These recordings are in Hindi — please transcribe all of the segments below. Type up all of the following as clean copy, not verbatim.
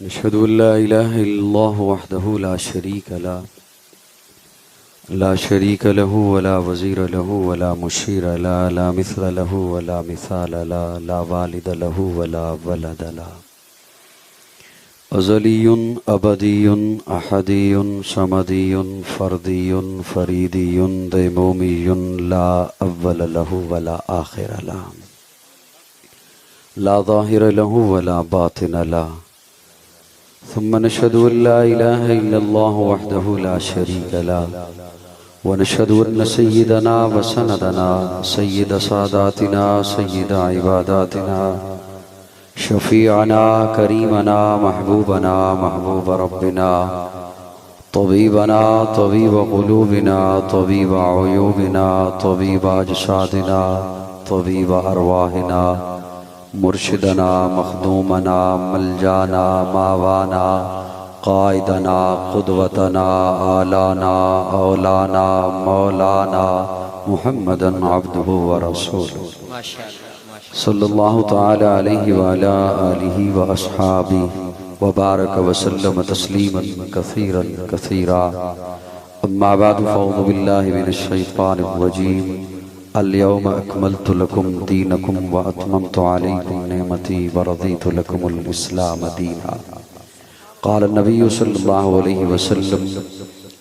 नशहदु अल्ला इलाहा इल्लल्लाहु वहदहु ला शरीक लहू वला वज़ीर लहू वला मुशीर ला मिस्ल लहू वला मिसाल ला वालिद लहू वला वलद ला अज़लियुन अबदियुन अहदियुन समदियुन फ़र्दियुन फ़रीदियुन दैमूमियुन ला अव्वल लहू वला आखिर ला ज़ाहिर लहू वला बातिन ला सुम्मा नशहदु अल्ला इलाहा इल्लल्लाहु वहदहु ला शरीका लह व नशहदु अन्न सय्यदना व सनदना सय्यद सादातिना सय्यद इबादातिना शफीअना करीमना महबूबना महबूब रब्बिना तबीबना तबीब क़ुलूबिना तबीब अयूबिना तबीब अजसादिना तबीब अरवाहिना मुर्शिदना मखदूमना मलजाना मावाना कायदना क़ुदवतना आलाना औलाना मौलाना मुहम्मदन अब्दुहु व रसूलुहु सल्लल्लाहु तआला अलैहि व अला आलिहि व अस्हाबिहि व बारक व सल्लम तस्लीमन कसीरन कसीरा अम्मा बाद फ़अऊज़ु बिल्लाहि मिनश शैतानिर रजीम अल-यौम अकमलतु लकुम दीनकुम व अतममतु अलैकुम निअमती व रज़ीतु लकुमुल इस्लाम दीना। क़ाल नबी सल्लल्लाहु अलैहि वसल्लम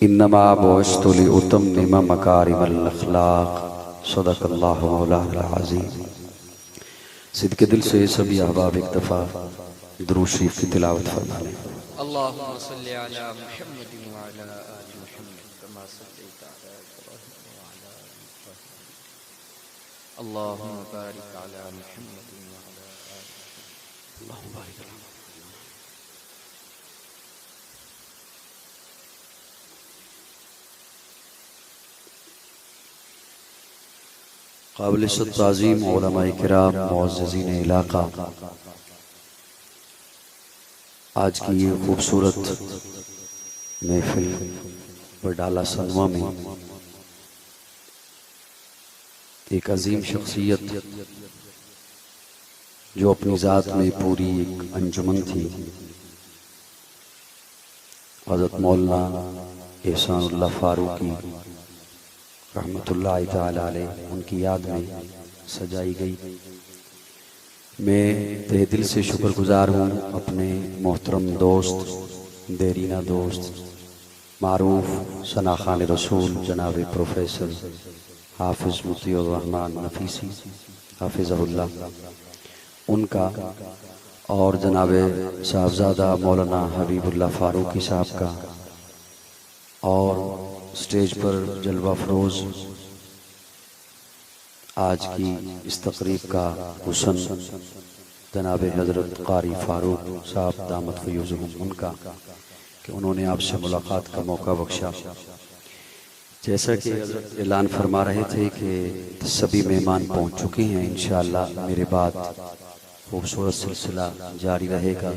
इन्नमा बुइस्तु लिउतम्मिम मकारिमल अख़लाक़। सदक़ल्लाहु मौलाना अज़ीम। सिद्क़े दिल से सभी अहबाब एक दफ़ा दुरूद शरीफ की तिलावत फरमा लें। अल्लाहुम्मा सल्लि अला मुहम्मदिन व अला आलि मुहम्मद कमा सल्लैता अला इब्राहीम व अला आलि इब्राहीम। अल्लाहुम्मा बारिक अला मुहम्मदिन व अला आलि अल्लाहुम्मा बारिक अला काबिल ताज़ीम उलमाए किराम मुअज़्ज़िज़ीन इलाक़ा, आज की ये खूबसूरत महफिल बरडाला सनवा में एक अजीम शख्सियत जो अपनी ज़ात में पूरी एक अंजुमन थी, हज़रत मौलाना एहसानुल्लाह फ़ारूकी रहमतुल्लाहि ताला अलैह, उनकी याद में सजाई गई। मैं तहे दिल से शुक्रगुजार हूँ अपने मोहतरम दोस्त, देरीना दोस्त, मारूफ सनाखान रसूल जनाब प्रोफेसर हाफिज़ मुतीउर रहमान नफीसी हाफिज़हुल्लाह, उनका और जनाब साहबजादा मौलाना हबीबुल्लाह फ़ारूकी साहब का, और स्टेज पर जलवा फरोज़ आज की इस तकरीब का हुसन जनाब हज़रत क़ारी फ़ारूक साहब दामत फ़यूज़ुहुम, उनका कि उन्होंने आपसे मुलाकात का मौका बख्शा। जैसा कि हज़रत ऐलान फरमा रहे थे कि सभी मेहमान पहुंच चुके हैं, इंशाअल्लाह मेरे बाद खूबसूरत सिलसिला जारी रहेगा।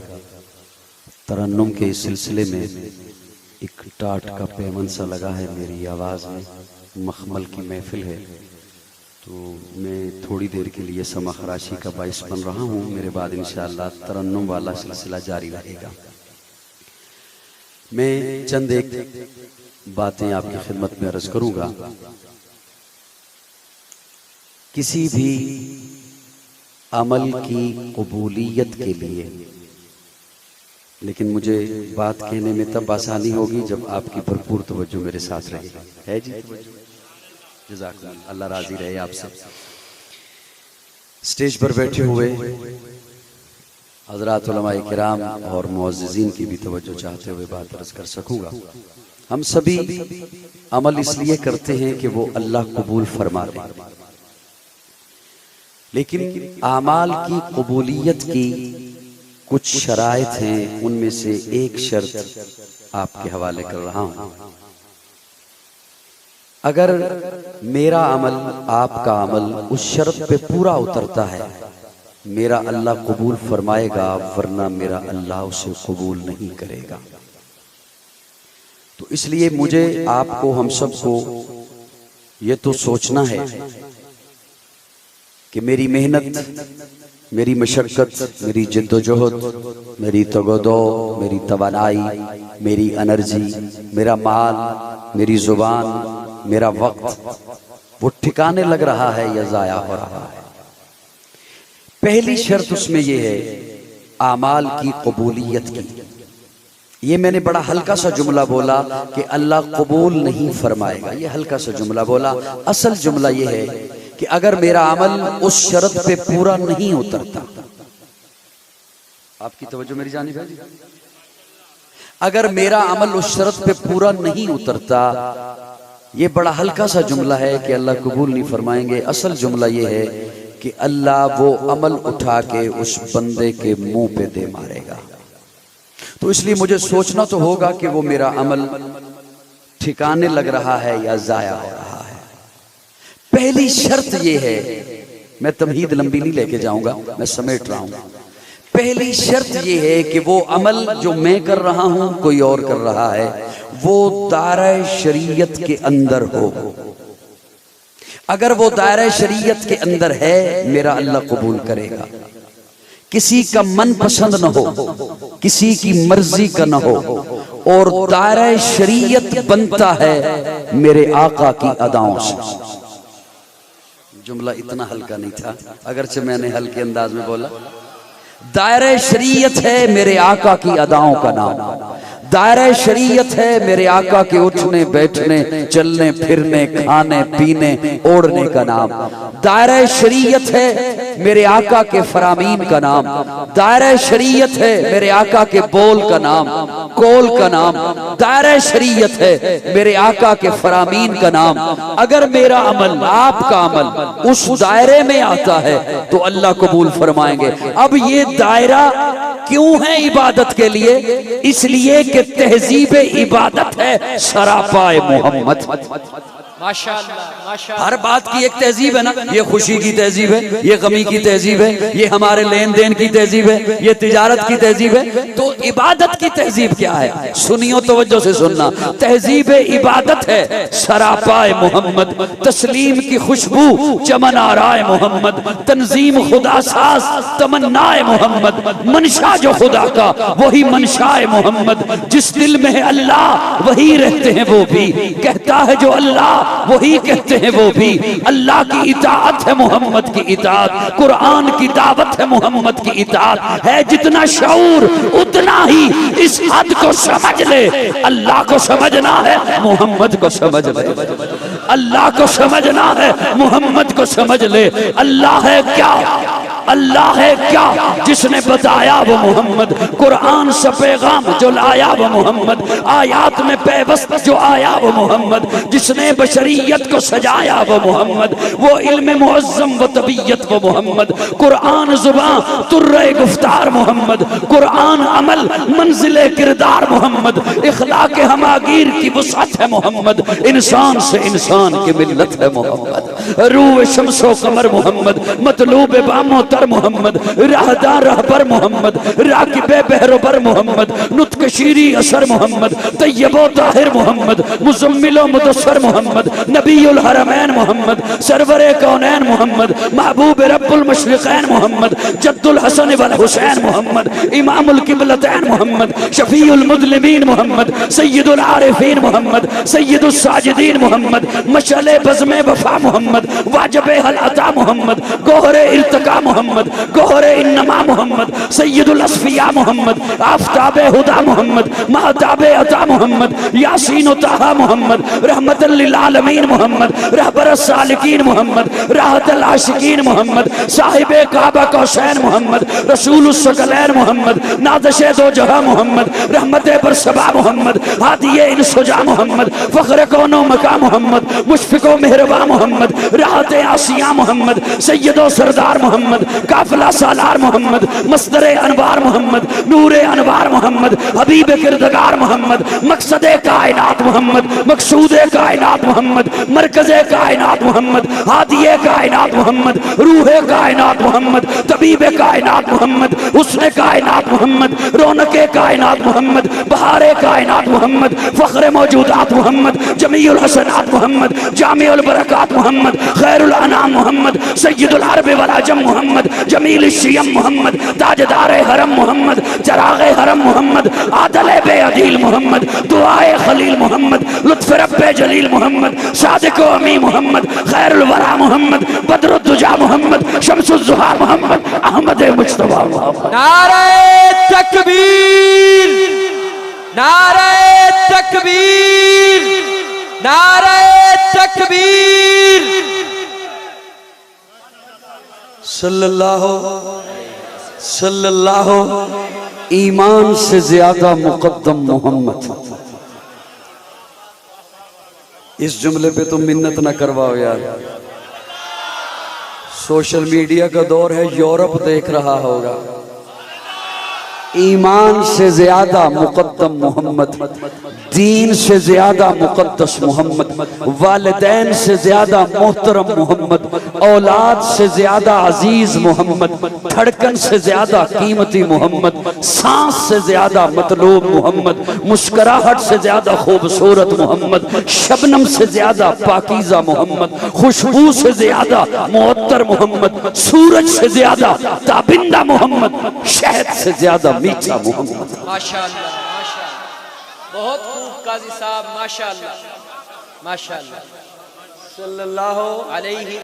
तरन्नुम के इस सिलसिले में एक टाट का पेमन सा लगा है मेरी आवाज़ में, मखमल की महफिल है, तो मैं थोड़ी देर के लिए समा खराशी का बाइस बन रहा हूँ। मेरे बाद इंशाअल्लाह तरन्नुम वाला सिलसिला जारी रहेगा। मैं चंद एक बातें आपकी खिदमत में अर्ज करूँगा। किसी भी अमल की कबूलियत के लिए, लेकिन मुझे बात कहने में तब आसानी होगी जब आपकी भरपूर तवज्जो मेरे साथ रहेगी। है जी? जज़ाकल्लाह, अल्लाह राजी रहे आपसे। स्टेज पर बैठे हुए हज़रात उलमाए किराम और मुअज़्ज़िज़ीन की भी तवज्जो चाहते हुए बात अर्ज कर सकूंगा। हम सभी अमल इसलिए करते हैं कि वो अल्लाह कबूल फरमा ले, लेकिन आमाल की कबूलियत की कुछ शराइत हैं, उनमें से एक शर्त आपके हवाले कर रहा हूं। अगर मेरा अमल, आपका अमल उस शर्त पे पूरा उतरता है, मेरा अल्लाह कबूल फरमाएगा, वरना मेरा अल्लाह उसे कबूल नहीं करेगा। तो इसलिए मुझे, आपको, हम सबको ये तो सोचना है कि मेरी मेहनत मेरी मशक्क़त, मेरी जिद्दोजहद, मेरी तगदो, मेरी तवानाई, मेरी एनर्जी, मेरा माल, मेरी ज़ुबान, मेरा वक्त वो ठिकाने लग रहा है या ज़ाया हो रहा है। पहली शर्त उसमें यह है आमाल की कबूलियत की। ये मैंने बड़ा हल्का सा जुमला बोला कि अल्लाह कबूल नहीं फरमाएगा, ये हल्का सा जुमला बोला। असल जुमला ये है कि अगर मेरा अमल उस शर्त पे पूरा नहीं उतरता, आपकी तवज्जो मेरी जानिब है, अगर मेरा अमल उस शर्त पे पूरा नहीं उतरता, ये बड़ा हल्का सा जुमला है कि अल्लाह कबूल नहीं फरमाएंगे। असल जुमला ये है कि अल्लाह वो अमल उठा के उस बंदे के मुंह पे दे मारेगा। तो इसलिए मुझे सोचना तो होगा कि वो मेरा अमल ठिकाने लग रहा है या जाया हो रहा है। पहली शर्त ये है, मैं तमहीद लंबी नहीं लेके जाऊंगा, मैं समेट रहा हूं। पहली शर्त ये है कि वो अमल जो मैं कर रहा हूं कोई और कर रहा है, वो दायरा शरीयत के अंदर हो। अगर वो दायरा शरीयत के अंदर है, मेरा अल्लाह कबूल करेगा। किसी का मन पसंद न हो, किसी की मर्जी का न हो, और दायरा शरीयत बनता है मेरे आका की अदाओं से। जुमला इतना हल्का नहीं था, अगरचे मैंने हल्के अंदाज में बोला। दायरा शरीयत है मेरे आका की अदाओं का नाम। दायरा शरीयत है मेरे आका के उठने बैठने, चलने फिरने, खाने पीने, ओढ़ने का नाम। दायरा शरीयत है मेरे आका के फरामीन का नाम। दायरा शरीयत है मेरे आका के बोल का नाम, कौल का नाम। दायरा शरीयत है मेरे आका के फरामीन का नाम। अगर मेरा अमल, आपका अमल उस दायरे में आता है तो अल्लाह कबूल फरमाएंगे। अब ये दायरा क्यों है इबादत के लिए? इसलिए कि तहजीब इबादत है सरापाए मोहम्मद। माशाअल्लाह, माशाअल्लाह। हर बात की एक तहजीब है ना, ये खुशी की तहजीब है, ये गमी की तहजीब है, ये हमारे लेन देन की तहजीब है, ये तिजारत की तहजीब है। तो इबादत की तहजीब क्या है? सुनियो तवज्जो से सुनना। तहजीब इबादत है सरापाए मोहम्मद, तस्लीम की खुशबू चमन आराए मोहम्मद, तंजीम खुदा साज तमन्नाए मोहम्मद, मनशा जो खुदा का वही मनशाए मोहम्मद। जिस दिल में है अल्लाह वही रहते हैं वो भी, कहता है जो अल्लाह वही कहते हैं वो भी। अल्लाह की इताअत है मोहम्मद की इताअत, कुरान की दावत है मोहम्मद की इताअत। है जितना शऊर उतना ही इस हद को समझ ले, अल्लाह को समझना है मोहम्मद को समझ ले। अल्लाह को समझना है मोहम्मद को समझ ले। अल्लाह है क्या? अल्लाह है क्या? जिसने बताया वो मोहम्मद, कुरान से पैगाम जो लाया वो मोहम्मद, आयात में पैवस्त जो आया वो मोहम्मद, जिसने बशरियत को सजाया वो मोहम्मद, वो इल्म मुअज्जम व तबीयत वो मोहम्मद, कुरान जुबान तुर्रे गुफ्तार मोहम्मद, कुरान अमल मंजिले किरदार मोहम्मद, इखलाक हमागीर की वसअत है मोहम्मद, इंसान से इंसान की मिल्लत है मोहम्मद, रूह शम्सो कमर मोहम्मद, मतलूब बामो तर मोहम्मद, राहदार रहबर मोहम्मद, राकिबे बहरोबर मोहम्मद, नुत्क शीरी असर मोहम्मद, तैयबो ताहिर मोहम्मद, मुजम्मिलो मुदस्सर मोहम्मद, नबीउल हरमैन मोहम्मद, सरवरे कौनैन मोहम्मद, महबूब रब्बुल मशरिकैन मोहम्मद, जद्दुल हसन वल हुसैन मोहम्मद, इमामुल किबलतैन मोहम्मद, शफीउल मुज़लिमीन मोहम्मद, सय्यदुल आरिफीन मोहम्मद, सय्यदुस साजिदीन मोहम्मद, मशअले बज़्मे वफा मोहम्मद, वाजिबे हल अता मोहम्मद, गोहरे इल्तिका मोहम्मद, गोहरे इन्नमा मोहम्मद, सय्यदुल अस्फिया मोहम्मद, आफताबे हुदा मोहम्मद, महताबे अता मोहम्मद, यासीन ताहा मोहम्मद, रहमतल लिल आलमीन मोहम्मद, रहबर सालिकीन मोहम्मद, राहतल आशिकीन मोहम्मद, साहिबे काबा कौसैन मोहम्मद, रसूलुस सकलैन मोहम्मद, नादशे दो जहां मोहम्मद, रहमते बरसबा मोहम्मद, हादिये इनसुजा मोहम्मद, फख्र कौनो मका मोहम्मद, मुशफिको मेहरबा मोहम्मद, राहते आसिया मोहम्मद, सय्यदो सरदार मोहम्मद, काफिला सालार मोहम्मद, मस्दरे अनवार मोहम्मद, नूरे अनवार मोहम्मद, हबीब किरदगार मोहम्मद, मकसदे कायनात मोहम्मद, मकसूदे कायनात मोहम्मद, मरकज़े कायनात मोहम्मद, हादिये कायनात मोहम्मद, रूहे कायनात मोहम्मद, तबीबे कायनात मोहम्मद, हुस्ने कायनात मोहम्मद, रौनके कायनात मोहम्मद, बहारे कायनात मोहम्मद, फख्रे मौजूदात मोहम्मद, जमीउल हसनात मोहम्मद, जामिउल बरकात मोहम्मद, खैरुल अनाम मोहम्मद, सय्यदुल अरब वल अजम मोहम्मद, मोहम्मद, जमील शियम मोहम्मद, ताजदार हरम मोहम्मद, चरागे हरम मोहम्मद, आदल बेअदील मोहम्मद, दुआए खलील मोहम्मद, लुत्फ रब्बे जलील मोहम्मद, सादिक अमी मोहम्मद, खैरुल वरा मोहम्मद, बदरुद्दुजा मोहम्मद, शम्सुज़्ज़ुहार मोहम्मद, अहमद मुज्तबा मोहम्मद। नारे तकबीर, नारे तकबीर, नारे तकबीर। सल्लल्लाहु ईमान से ज्यादा मुकद्दम मोहम्मद। इस जुमले पे तुम मिन्नत ना करवाओ यार। सोशल मीडिया का दौर है, यूरोप देख रहा होगा। ईमान से ज्यादा मुकद्दम मोहम्मद, दीन से ज्यादा मुकद्दस मोहम्मद, वालिदैन से ज्यादा मोहतरम मोहम्मद, औलाद से ज्यादा अजीज मोहम्मद, धड़कन से ज्यादा कीमती मोहम्मद, सांस से ज्यादा मतलूब मोहम्मद, मुस्कुराहट से ज्यादा खूबसूरत मोहम्मद, शबनम से ज्यादा पाकीज़ा मोहम्मद, खुशबू से ज्यादा मुअत्तर मोहम्मद, सूरज से ज्यादा ताबिंदा मोहम्मद, शहद से ज्यादा मीठा मोहम्मद। माशाअल्लाह, माशाअल्लाह, बहुत खूब काजी साहब, माशाअल्लाह, माशाअल्लाह। सल्लल्लाहु अलैहि